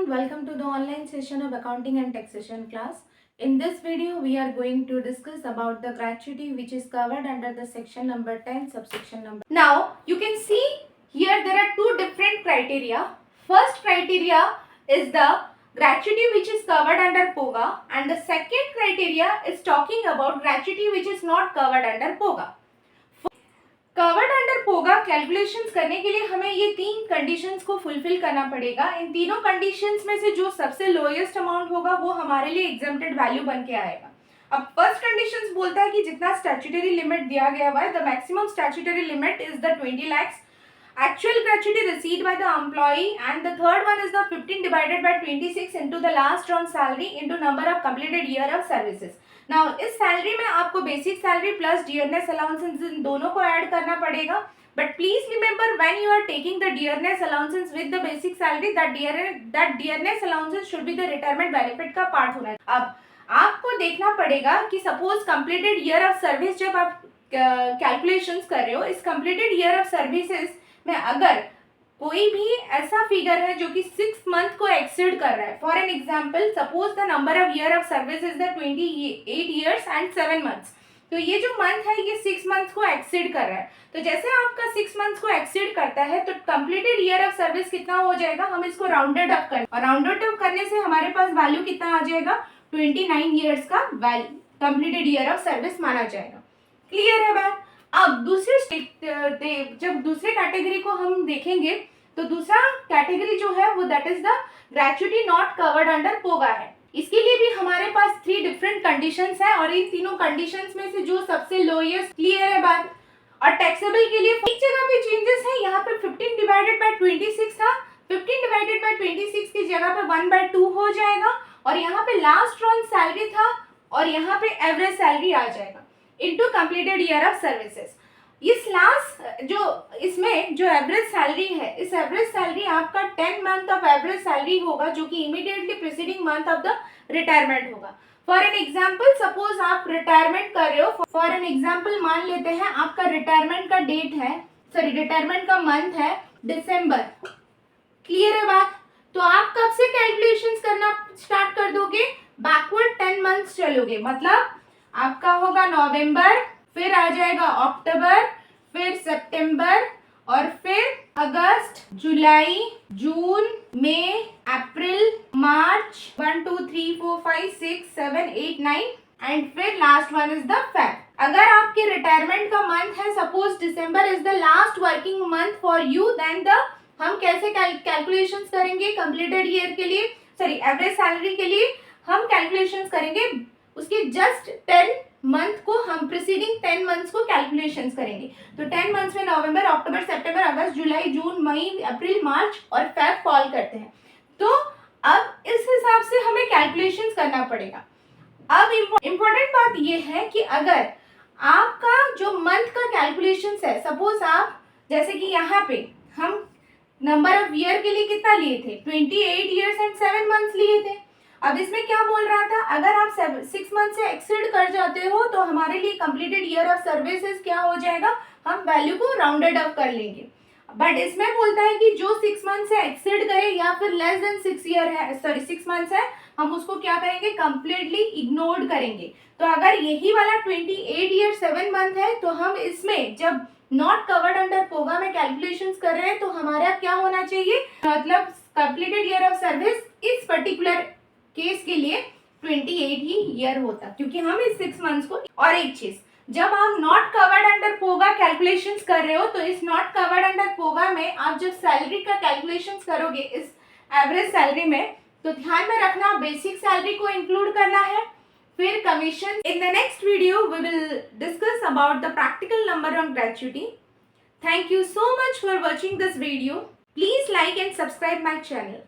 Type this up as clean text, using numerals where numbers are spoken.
welcome to the online session of accounting and taxation class. In this video, we are going to discuss about the gratuity which is covered under the section number 10 subsection number. Now, you can see here there are two different criteria. First criteria is the gratuity which is covered under POGA, and the second criteria is talking about gratuity which is not covered under POGA. Covered under POGA calculations करने के लिए हमें ये तीन conditions को fulfil करना पड़ेगा. इन तीनों कंडीशंस में से जो सबसे लोएस्ट अमाउंट होगा वो हमारे लिए एग्जेम्प्टेड वैल्यू बन के आएगा. अब फर्स्ट कंडीशंस बोलता है कि जितना स्टैट्यूटरी लिमिट दिया गया हुआ है, the maximum statutory limit is the 20 lakhs actual gratuity received by the employee, and the third one is the 15 divided by 26 into the last drawn salary into number of completed year of services. Now इस salary में आपको basic salary plus dearness allowances इन दोनों को add करना पड़ेगा. But please remember when you are taking the dearness allowances with the basic salary, that dearness allowances should be the retirement benefit का part होना है. अब आपको देखना पड़ेगा कि suppose completed year of service जब आप कैलकुलेशंस कर रहे हो, इस कंप्लीटेड ईयर ऑफ सर्विसेज में अगर कोई भी ऐसा फिगर है जो कि 6 मंथ को एक्सीड कर रहा है, for an example suppose the number of year of service is the 28 years and 7 months, तो ये जो मंथ है ये 6 मंथ्स को एक्सीड कर रहा है. तो जैसे आपका 6 मंथ्स को एक्सीड करता है तो कंप्लीटेड ईयर ऑफ सर्विस कितना हो जाएगा, हम इसको राउंडेड अप करें और राउंडेड अप करने से हमारे पास वैल्यू कितना आ जाएगा, 29 years का value completed year of service माना जाएगा. क्लियर है बात. अब जब दूसरे कैटेगरी को हम देखेंगे तो दूसरा कैटेगरी जो है वो that is the gratuity not covered under POGA है. इसके लिए भी हमारे पास 3 डिफरेंट कंडीशंस हैं और इन तीनों कंडीशंस में से जो सबसे लोएस्ट, क्लियर है बात. और टैक्सेबल के लिए एक जगह पे चेंजेस है, यहाँ पे 15 डिवाइडेड बाय 26 था, 15 डिवाइडेड बाय 26 की जगह पे 1/2 हो जाएगा और यहाँ पे लास्ट ड्रॉन सैलरी था और यहाँ पे एवरेज सैलरी आ जाएगा into completed year of services. इस लास्ट जो इसमें जो एवरेज सैलरी है, इस एवरेज सैलरी आपका 10 मंथ ऑफ एवरेज सैलरी होगा जो कि immediately preceding month of the retirement होगा. फॉर एन एग्जांपल सपोज आप रिटायरमेंट कर रहे हो, फॉर एन एग्जांपल मान लेते हैं आपका रिटायरमेंट का डेट है, रिटायरमेंट का मंथ है दिसंबर. क्लियर है बात. तो आप कब से कैलकुलेशंस करना स्टार्ट कर दोगे, बैकवर्ड 10 मंथ्स चलोगे. मतलब आपका होगा नवंबर, फिर आ जाएगा अक्टूबर, फिर सितंबर और फिर अगस्त, जुलाई, जून, मई, अप्रैल, मार्च, 1 2 3 4 5 6 7 8 9 एंड फिर last one is the Feb. अगर आपके रिटायरमेंट का मंथ है, suppose December is the last working month for you, then हम कैसे कैलकुलेशंस करेंगे कंप्लीटेड ईयर के लिए, सॉरी एवरेज सैलरी के लिए हम कैलकुलेशंस करेंगे उसके जस्ट 10 मंथ को, हम प्रीसीडिंग 10 मंथ्स को कैलकुलेशंस करेंगे. तो 10 मंथ्स में नवंबर, अक्टूबर, सितंबर, अगस्त, जुलाई, जून, मई, अप्रैल, मार्च और फेब फॉल करते हैं. तो अब इस हिसाब से हमें कैलकुलेशंस करना पड़ेगा. अब इम्पोर्टेंट बात यह है कि अगर आपका जो मंथ का कैलकुलेशंस है, सपोज आप जैसे कि यहाँ पे हम नंबर ऑफ ईयर के लिए कितना लिए थे, 28 years and 7 months लिए थे. अब इसमें क्या बोल रहा था, अगर आप 6 मंथ से एक्सीड कर जाते हो तो हमारे लिए कंप्लीटेड ईयर ऑफ सर्विसेज क्या हो जाएगा, हम वैल्यू को राउंडेड अप कर लेंगे. बट इसमें बोलता है कि जो 6 मंथ से एक्सीड करे या फिर लेस देन 6 मंथ्स है, हम उसको क्या करेंगे, कंप्लीटली इग्नोर करेंगे. तो अगर यही वाला 28 years 7 month है तो हम इसमें जब नॉट कवर्ड अंडर पोगा में कैलकुलेशंस कर रहे हैं तो हमारा क्या होना चाहिए, मतलब कंप्लीटेड ईयर ऑफ सर्विस इस पर्टिकुलर केस के लिए 28 ही ईयर होता, क्योंकि हम इस 6 मंथ्स को. और एक चीज, जब आप not covered under POGA calculations कर रहे हो तो इस नॉट कवर्ड अंडर पोगा में आप जब सैलरी का कैलकुलेशंस करोगे इस एवरेज सैलरी में, तो ध्यान में रखना बेसिक सैलरी को इंक्लूड करना है, फिर commission. In the next video we will discuss about the practical number on gratuity. Thank you so much for watching this video. Please like and subscribe my channel.